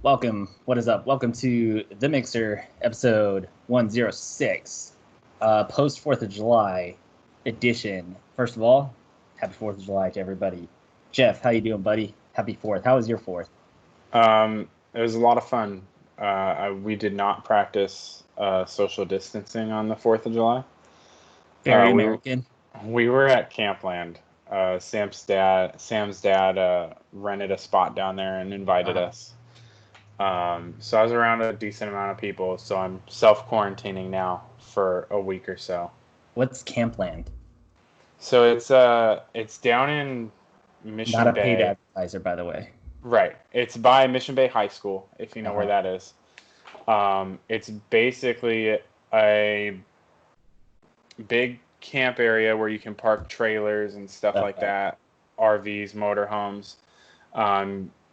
Welcome. What is up? Welcome to The Mixer, episode 106, post 4th of July edition. First of all, happy 4th of July to everybody. Jeff, how you doing, buddy? Happy 4th. How was your 4th? It was a lot of fun. We did not practice social distancing on the 4th of July. Very Uh, we American. we were at Campland. Sam's dad rented a spot down there and invited us. So I was around a decent amount of people. So I'm self-quarantining now for a week or so. What's Campland? So it's down in Not Mission a paid Bay. advertiser, by the way. Right. It's by Mission Bay High School, if you know where Uh-huh. that is. It's basically a big camp area where you can park trailers and stuff like Okay. that, RVs, motorhomes.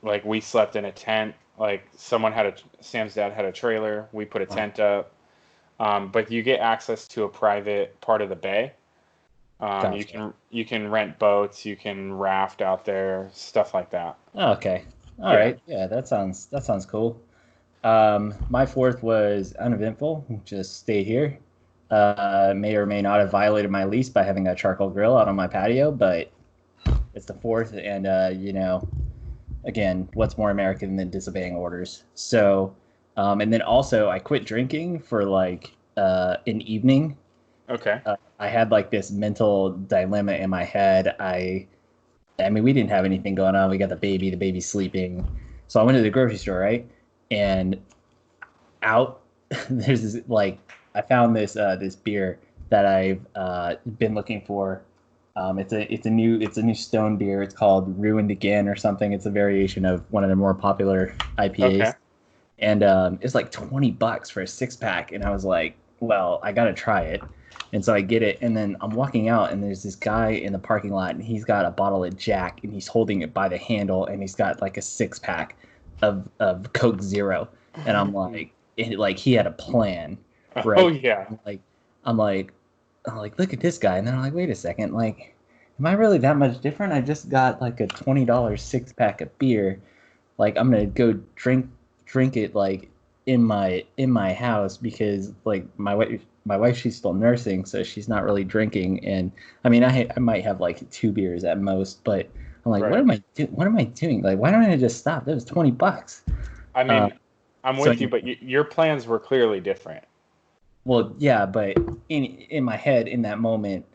Like we slept in a tent. Like Sam's dad had a trailer. We put a tent up. But you get access to a private part of the bay. You Gotcha. can rent boats, you can raft out there, stuff like that. Okay. All Yeah. right. Yeah, that sounds cool. My 4th was uneventful. Just stayed here. May or may not have violated my lease by having a charcoal grill out on my patio, but it's the 4th, and again, what's more American than disobeying orders? So, and then also I quit drinking for like an evening. Okay. I had like this mental dilemma in my head. I mean, we didn't have anything going on. We got the baby's sleeping. So I went to the grocery store, right? And out there's this like I found this beer that I've been looking for. It's a new stone beer. It's called Ruined Again or something. It's a variation of one of the more popular Okay. IPAs, and it's like $20 for a 6-pack. And I was like, well, I gotta try it. And so I get it, and then I'm walking out, and there's this guy in the parking lot, and he's got a bottle of Jack, and he's holding it by the handle, and he's got like a 6-pack of Coke Zero, and I'm like, he had a plan, Oh right? yeah. I'm like, I'm like, I'm like, look at this guy, and then I'm like, wait a second, like, am I really that much different? I just got like a $20 6-pack of beer, like I'm gonna go drink it like in my house because like my wife she's still nursing, so she's not really drinking. And I mean I might have like 2 beers at most, but I'm like, Right. what am I doing? Like, why don't I just stop? That was $20. I uh mean, I'm so with you, but your plans were clearly different. well, yeah, but in my head in that moment,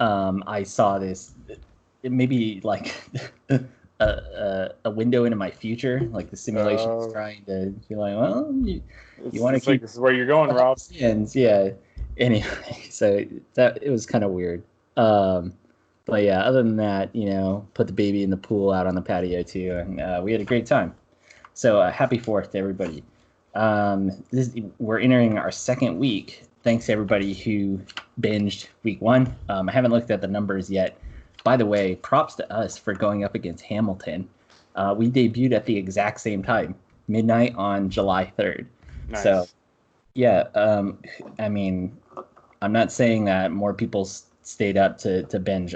I saw this maybe like a window into my future, like the simulation is Uh, trying to be like, well, you want to it's like keep this is where you're going, Rob. ends, yeah. Anyway, so that it was kind of weird. But yeah, other than that, put the baby in the pool out on the patio too, and we had a great time. So happy 4th to everybody. We're entering our second week. Thanks to everybody who binged week 1. I haven't looked at the numbers yet. By the way, props to us for going up against Hamilton. We debuted at the exact same time, midnight on July 3rd. So Nice. yeah, I mean, I'm not saying that more people stayed up to binge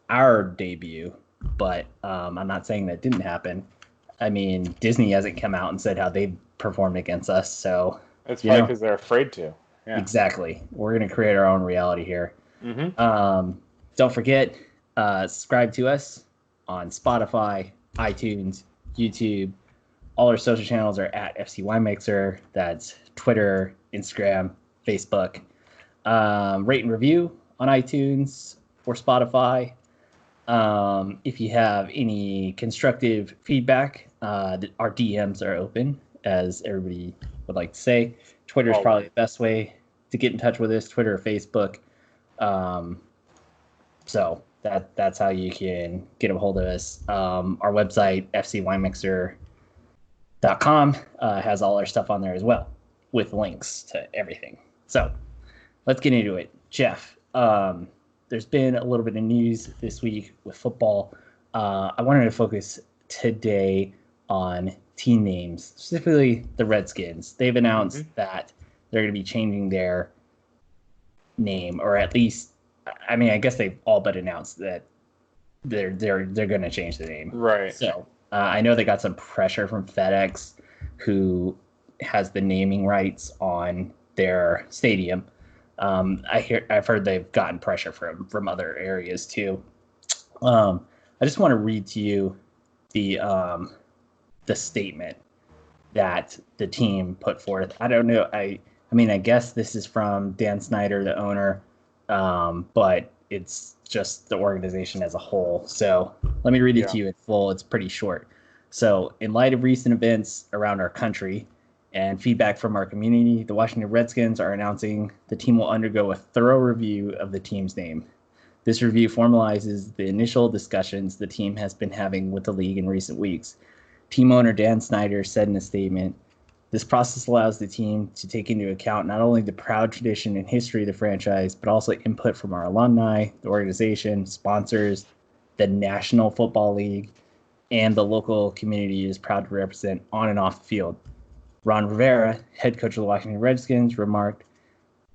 our debut, but I'm not saying that didn't happen. I mean, Disney hasn't come out and said how they performed against us, so It's you probably know because they're afraid to. Yeah. exactly. We're gonna create our own reality here. Mm-hmm. Don't forget, subscribe to us on Spotify, iTunes, YouTube. All our social channels are at FC Wine Mixer. That's Twitter, Instagram, Facebook. Rate and review on iTunes or Spotify. If you have any constructive feedback, our DMs are open, as everybody would like to say. Twitter is probably Always. the best way to get in touch with us, Twitter or Facebook. Um, so that's how you can get a hold of us. Our website, fcwinemixer.com, has all our stuff on there as well, with links to everything. So let's get into it. Jeff, there's been a little bit of news this week with football. I wanted to focus today on team names, specifically the Redskins. They've Mm-hmm. announced that they're going to be changing their name, or at least, I mean, I guess they've all but announced that they're going to change the name. Right. So I know they got some pressure from FedEx, who has the naming rights on their stadium. I've heard they've gotten pressure from other areas too. I just want to read to you the the statement that the team put forth. I don't know. I mean, I guess this is from Dan Snyder, the owner, but it's just the organization as a whole. So let me read it Yeah. to you in full. It's pretty short. So, in light of recent events around our country and feedback from our community, the Washington Redskins are announcing the team will undergo a thorough review of the team's name. This review formalizes the initial discussions the team has been having with the league in recent weeks. Team owner Dan Snyder said in a statement, "This process allows the team to take into account not only the proud tradition and history of the franchise, but also input from our alumni, the organization, sponsors, the National Football League, and the local community is proud to represent on and off the field." Ron Rivera, head coach of the Washington Redskins, remarked,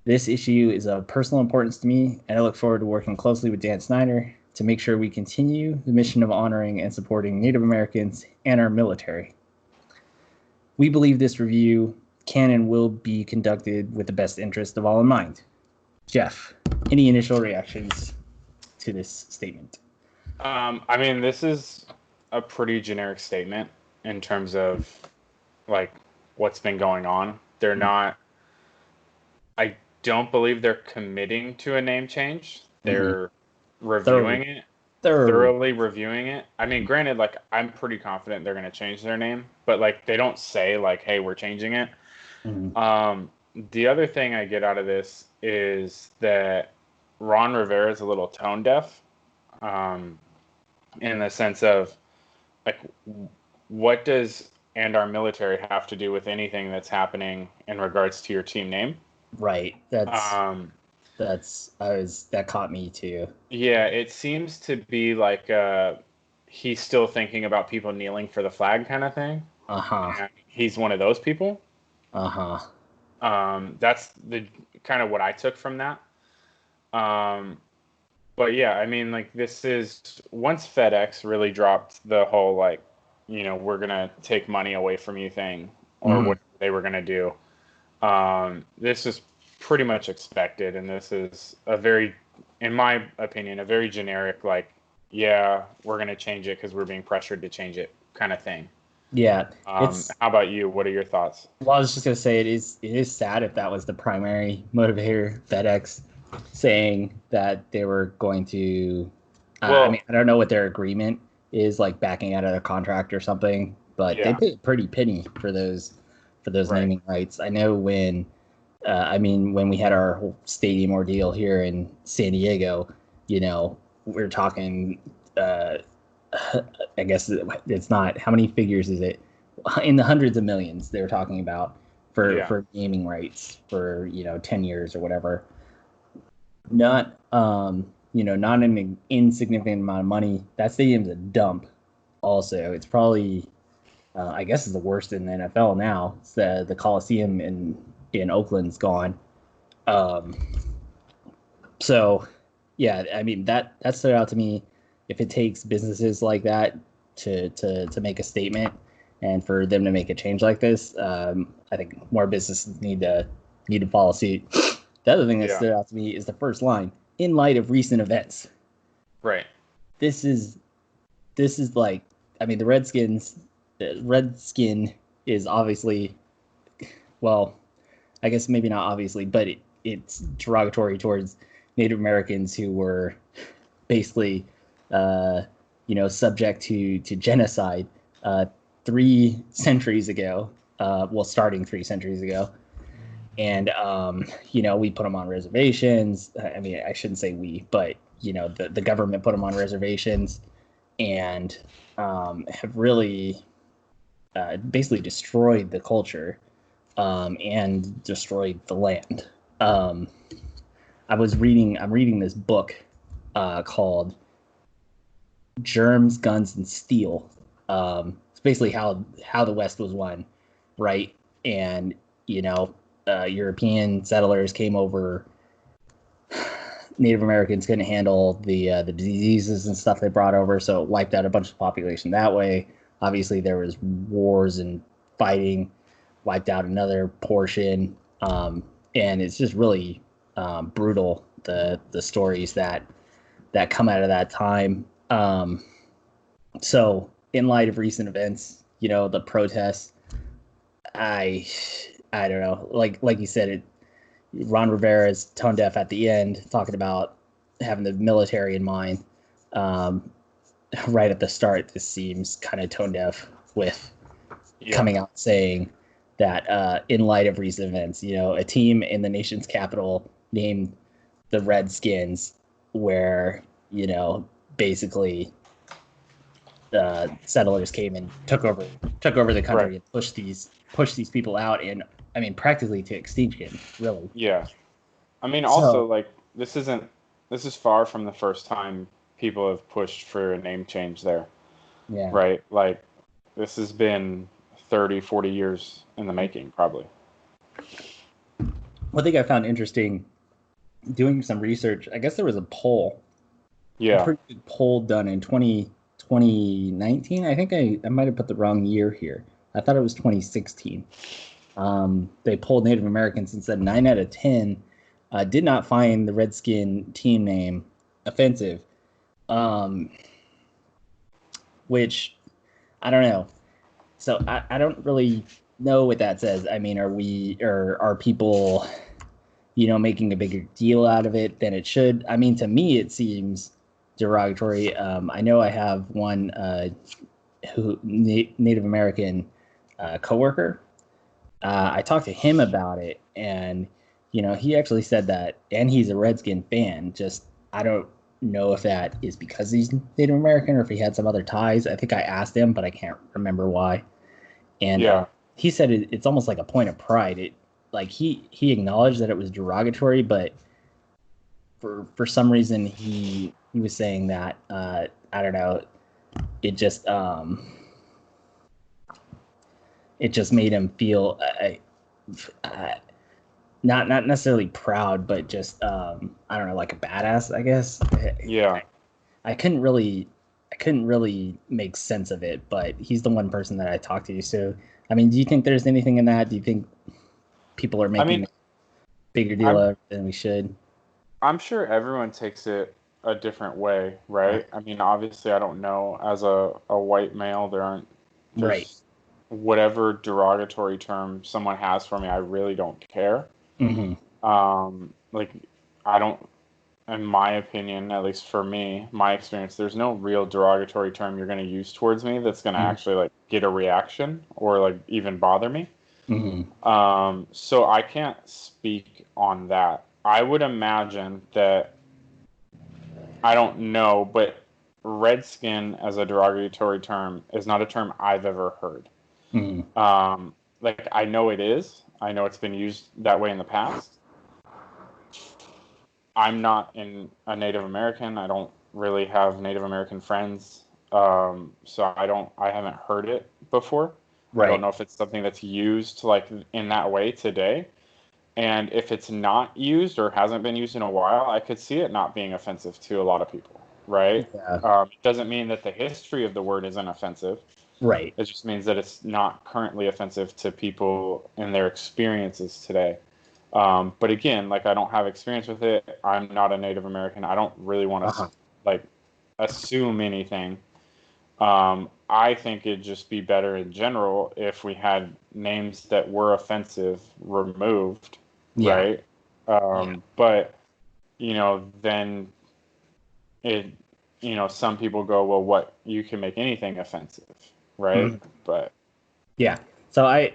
"This issue is of personal importance to me, and I look forward to working closely with Dan Snyder to make sure we continue the mission of honoring and supporting Native Americans and our military. We believe this review can and will be conducted with the best interest of all in mind." Jeff, any initial reactions to this statement? I mean, this is a pretty generic statement in terms of like what's been going on. They're not. I don't believe they're committing to a name change. They're reviewing it, thoroughly reviewing it. I mean, granted, like I'm pretty confident they're going to change their name, but like they don't say like, "Hey, we're changing it." The other thing I get out of this is that Ron Rivera is a little tone deaf, in the sense of like, what does "and our military" have to do with anything that's happening in regards to your team name? Right. Um, That caught me too. yeah, it seems to be like he's still thinking about people kneeling for the flag kind of thing. Uh-huh. And he's one of those people. Uh-huh. That's the kind of what I took from that. But yeah, I mean, like this is once FedEx really dropped the whole like, we're gonna take money away from you thing, or what they were gonna do. This is pretty much expected, and this is in my opinion, a very generic like, yeah, we're gonna change it because we're being pressured to change it kind of thing. Yeah. How about you? What are your thoughts? Well, I was just gonna say it is sad if that was the primary motivator, FedEx saying that they were going to. I mean, I don't know what their agreement is, like backing out of their contract or something, but they paid a pretty penny for those naming rights. I know when we had our whole stadium ordeal here in San Diego, we're talking. I guess it's not. How many figures is it? In the hundreds of millions they were talking about for naming rights for 10 years or whatever. Not not an insignificant amount of money. That stadium's a dump. Also, it's probably I guess it's the worst in the NFL now. It's the Coliseum in Oakland's gone. So yeah, I mean that stood out to me. If it takes businesses like that to make a statement and for them to make a change like this, I think more businesses need to follow suit. The other thing that stood out to me is the first line: "In light of recent events." Right. This is like, I mean, the Redskin is obviously, well, I guess maybe not obviously, but it's derogatory towards Native Americans who were basically subject to genocide 3 centuries ago. Starting 3 centuries ago, and we put them on reservations. I mean, I shouldn't say we, but the government put them on reservations, and have really basically destroyed the culture and destroyed the land. I'm reading this book called Germs, Guns, and Steel. It's basically how the West was won, right? And European settlers came over. Native Americans couldn't handle the diseases and stuff they brought over, so it wiped out a bunch of the population that way. obviously there was wars and fighting, wiped out another portion, and it's just really brutal, the stories that come out of that time. So in light of recent events, the protests, I I don't know, like you said, Ron Rivera is tone deaf at the end, talking about having the military in mind. Um, right at the start, this seems kind of tone deaf with coming out saying that in light of recent events, a team in the nation's capital named the Redskins, where basically settlers came and took over the country, and pushed these people out, and I mean practically to extinction, really. Yeah. I mean, also, like, this is far from the first time people have pushed for a name change there. Yeah. Right? Like, this has been 30, 40 years in the making, probably. One thing I found interesting doing some research, I guess there was a poll, Yeah. a pretty big poll done in 2019. I think I might have put the wrong year here. I thought it was 2016. They polled Native Americans and said 9 out of 10 did not find the Redskin team name offensive, which I don't know. So I don't really know what that says. I mean, are people, making a bigger deal out of it than it should? I mean, to me, it seems derogatory. I know I have one Native American coworker. I talked to him about it, and he actually said that, and he's a Redskin fan. Just I don't know if that is because he's Native American or if he had some other ties. I think I asked him, but I can't remember why. And he said it's almost like a point of pride. He acknowledged that it was derogatory, but for some reason he was saying that I don't know. It just made him feel not necessarily proud, but just I don't know, like a badass, I guess. Yeah. I couldn't really make sense of it, but he's the one person that I talked to. So, I mean, do you think there's anything in that? Do you think people are making a bigger deal of it than we should? I'm sure everyone takes it a different way, right? I mean, obviously, I don't know. As a white male, there aren't just whatever derogatory term someone has for me, I really don't care. Mm-hmm. Like, I don't, in my opinion, at least for me, my experience, there's no real derogatory term you're going to use towards me that's going to actually like get a reaction or like even bother me. Mm-hmm. So I can't speak on that. I would imagine that, I don't know, but Redskin as a derogatory term is not a term I've ever heard. Mm-hmm. Like, I know it is. I know it's been used that way in the past. I'm not a Native American. I don't really have Native American friends. So I haven't heard it before. I don't know if it's something that's used like in that way today. And if it's not used or hasn't been used in a while, I could see it not being offensive to a lot of people, right? Yeah. It doesn't mean that the history of the word isn't offensive. Right. It just means that it's not currently offensive to people in their experiences today. But again, like, I don't have experience with it. I'm not a Native American. I don't really want to like assume anything. I think it'd just be better in general if we had names that were offensive removed, right? But then it, some people go, well, what, you can make anything offensive, right? Mm-hmm. But yeah. So I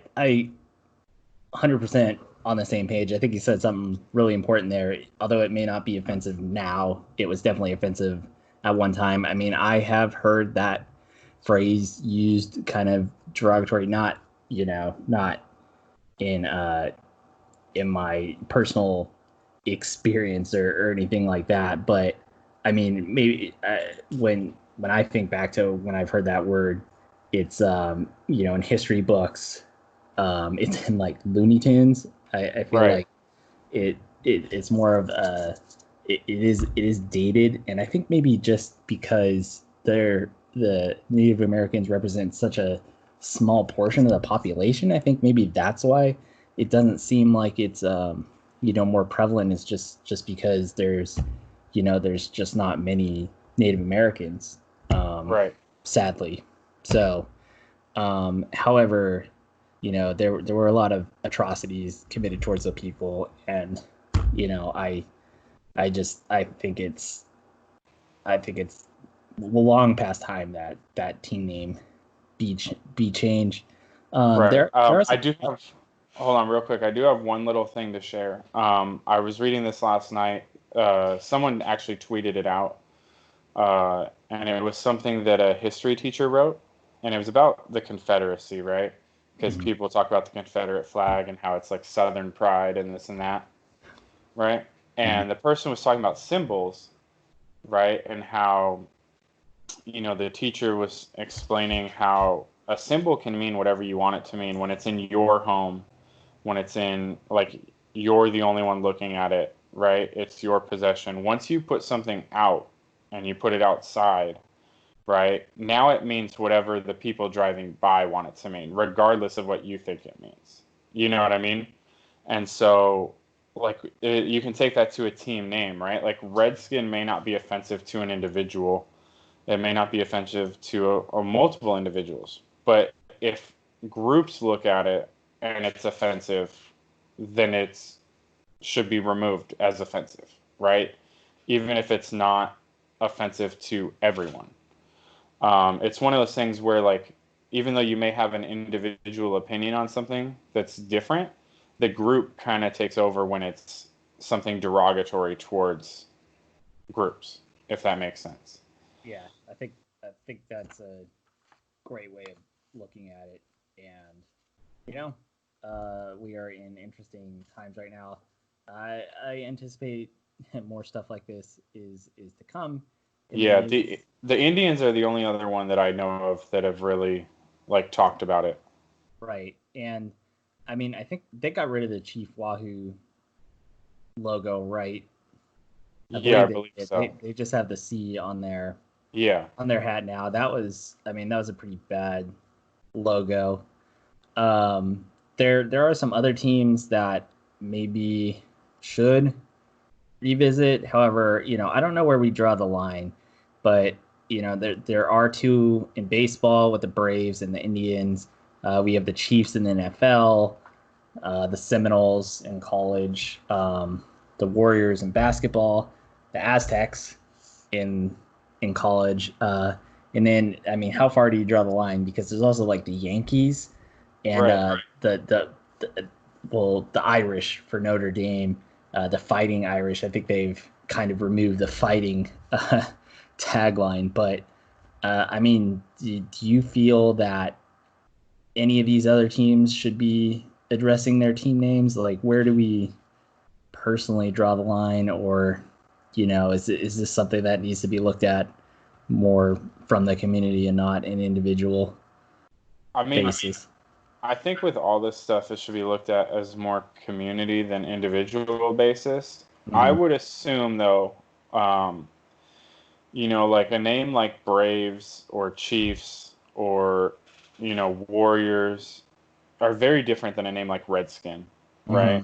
100% on the same page. I think you said something really important there. Although it may not be offensive now, it was definitely offensive at one time. I mean, I have heard that phrase used kind of derogatory, not in in my personal experience or anything like that, but I mean, maybe when I think back to when I've heard that word, it's in history books, it's in like Looney Tunes. I feel like it's more of it is dated, and I think maybe just because the Native Americans represent such a small portion of the population. I think maybe that's why it doesn't seem like it's more prevalent. Is just because there's just not many Native Americans, Right. sadly. So, however, there were a lot of atrocities committed towards the people, and I think it's long past time that team name be changed. Right. There are I some. do have, hold on real quick. I do have one little thing to share. I was reading this last night. Someone actually tweeted it out. And it was something that a history teacher wrote. And it was about the Confederacy, right? Because Mhm. people talk about the Confederate flag and how it's like Southern pride and this and that, right? Mhm. And the person was talking about symbols, right? And how, the teacher was explaining how a symbol can mean whatever you want it to mean when it's in your home, when it's in, like, you're the only one looking at it, right? It's your possession. Once you put something out and you put it outside, right? Now it means whatever the people driving by want it to mean, regardless of what you think it means. You know what I mean? And so, like, you can take that to a team name, right? Like, Redskin may not be offensive to an individual, it may not be offensive to a multiple individuals. But if groups look at it and it's offensive, then it's should be removed as offensive, right? Even if it's not offensive to everyone. It's one of those things where, like, even though you may have an individual opinion on something that's different, the group kind of takes over when it's something derogatory towards groups, if that makes sense. Yeah, I think that's a great way of looking at it, and you know, we are in interesting times right now. I anticipate more stuff like this is to come in the Yeah, news. the Indians are the only other one that I know of that have really like talked about it. Right, and I mean, I think they got rid of the Chief Wahoo logo, right? I Yeah, I believe they believe did. so. They just have the C Yeah. on their hat now. That was a pretty bad logo. Um, there are some other teams that maybe should revisit. However, I don't know where we draw the line, but there are two in baseball with the Braves and the Indians. We have the Chiefs in the NFL, the Seminoles in college, the Warriors in basketball, the Aztecs in college. And then, I mean, how far do you draw the line? Because there's also like the Yankees and Right. the Irish for Notre Dame, the Fighting Irish. I think they've kind of removed the fighting tagline, but I mean, do you feel that any of these other teams should be addressing their team names? Like, where do we personally draw the line, or is this something that needs to be looked at more from the community and not an individual I mean, basis? I think with all this stuff, it should be looked at as more community than individual basis. I Mm-hmm. would assume, though, um, like a name like Braves or Chiefs or, Warriors are very different than a name like Redskin, Mm-hmm.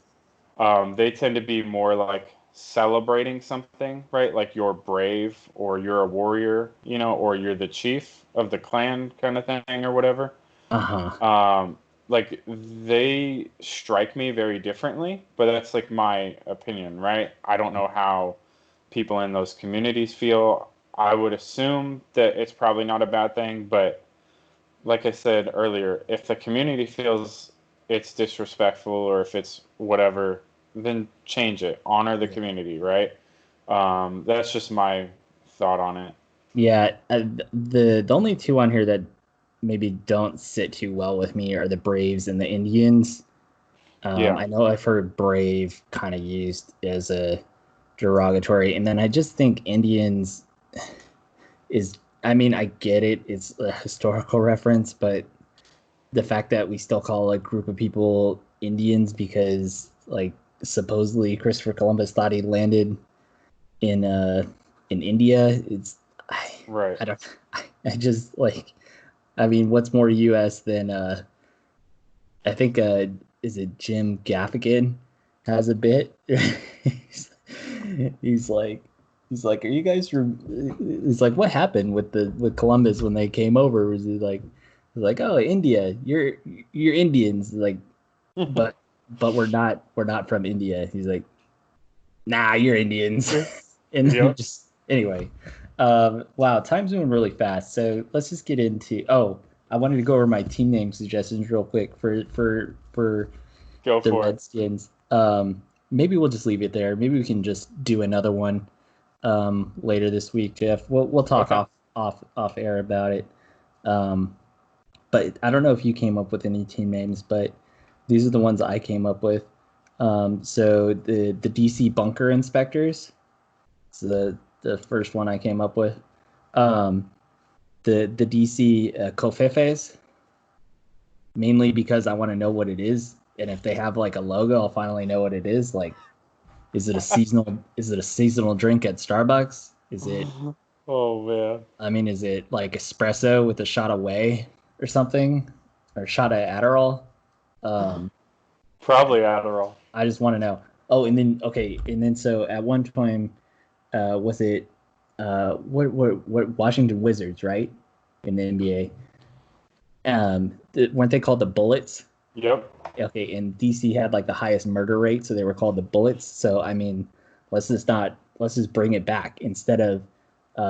right? They tend to be more like celebrating something, right? Like you're brave or you're a warrior, or you're the chief of the clan kind of thing or whatever. Uh-huh. Um, like they strike me very differently, but that's like my opinion, right? I don't know how people in those communities feel. I would assume that it's probably not a bad thing, but like I said earlier, if the community feels it's disrespectful or if it's whatever, then change it. Honor the Yeah. community, right? That's just my thought on it. Yeah, the only two on here that maybe don't sit too well with me are the Braves and the Indians. Yeah, I know I've heard Brave kind of used as a derogatory, and then I just think Indians is. I mean, I get it; it's a historical reference, but the fact that we still call a group of people Indians because, like, supposedly Christopher Columbus thought he landed in uh in India, it's I, right. I don't I just like, I mean, what's more U.S. than I think is it Jim Gaffigan has a bit. he's like he's like, are you guys from? He's like, what happened with Columbus when they came over? Was it like, oh, India, you're Indians, like, but we're not from India. He's like, nah, you're Indians. And then Yep. just anyway, wow, time's moving really fast. So let's just get into. Oh, I wanted to go over my team name suggestions real quick for Go the for it. Redskins. Maybe we'll just leave it there. Maybe we can just do another one later this week, Jeff. We'll talk Okay. off air about it. But I don't know if you came up with any team names, but these are the ones I came up with. So the DC Bunker Inspectors. It's the first one I came up with. Um, the DC Covfefes, mainly because I want to know what it is, and if they have like a logo, I'll finally know what it is. Like, is it a seasonal drink at Starbucks? Is it? Oh man. I mean, is it like espresso with a shot of whey or something, or a shot of Adderall? Um, Probably Adderall. I just want to know. Oh, and then okay, and then so at one time, was it what Washington Wizards, right, in the NBA? Weren't they called the Bullets? Yep. Okay, and DC had like the highest murder rate, so they were called the Bullets. So I mean, let's just bring it back. Instead of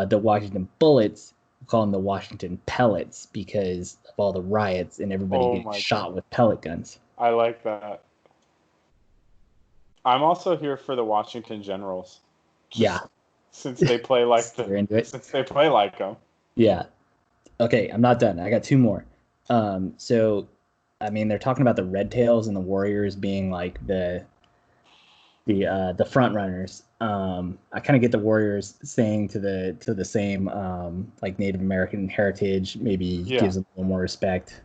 the Washington Bullets, we'll call them the Washington Pellets because of all the riots and everybody Oh getting my shot god. with pellet guns. I like that. I'm also here for the Washington Generals. Yeah, Just since they play like you're into it. since they play like them. Yeah. Okay, I'm not done. I got two more. So I mean, they're talking about the Red Tails and the Warriors being like the front runners. I kind of get the Warriors saying to the same like Native American heritage, maybe Yeah. gives them a little more respect.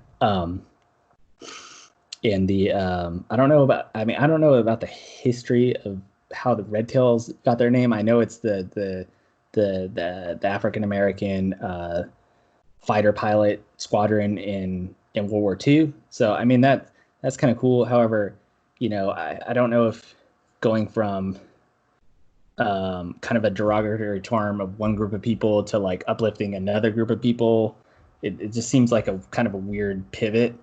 And the I don't know about the history of how the Red Tails got their name. I know it's the African American fighter pilot squadron in World War II. So I mean that's kind of cool. However, I don't know if going from kind of a derogatory term of one group of people to like uplifting another group of people, it just seems like a kind of a weird pivot.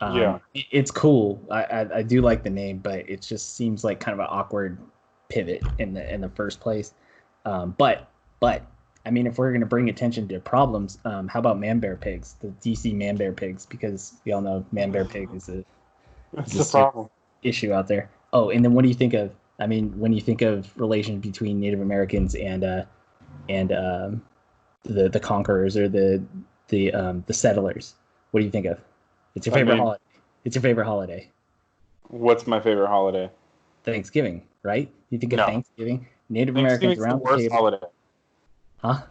Yeah. It's cool. I do like the name, but it just seems like kind of an awkward pivot in the first place. But I mean, if we're going to bring attention to problems, how about man bear pigs, the DC man bear pigs? Because we all know man bear pig is That's a the serious problem. issue out there. Oh, and then what do you think of? I mean, when you think of relations between Native Americans and the conquerors or the settlers, what do you think of? It's your I favorite mean, holiday. It's your favorite holiday. what's my favorite holiday? Thanksgiving, right? You think of No. Thanksgiving, Native Americans Thanksgiving's the around the worst table, holiday. huh?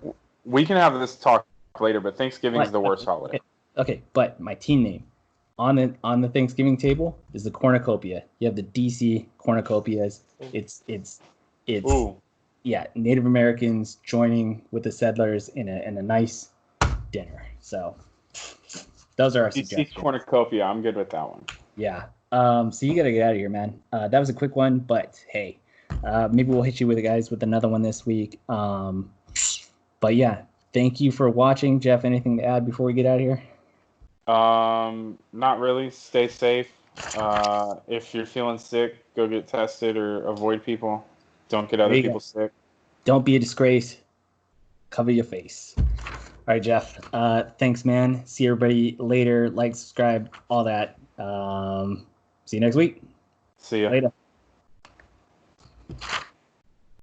We can have this talk later, but Thanksgiving's What? the worst Okay, holiday. okay, okay. But my team name on the Thanksgiving table is the cornucopia. You have the DC cornucopias. It's Ooh, yeah, Native Americans joining with the settlers in a nice dinner. So those are our DC suggestions. cornucopia. I'm good with that one. Yeah. So you gotta get out of here, man. That was a quick one, but hey, maybe we'll hit you with the guys with another one this week. But yeah, thank you for watching, Jeff. Anything to add before we get out of here? Not really. Stay safe. If you're feeling sick, go get tested or avoid people. Don't get There other you go. people sick. Don't be a disgrace. Cover your face. All right, Jeff. Thanks, man. See everybody later. Like, subscribe, all that. See you next week. See ya. Later.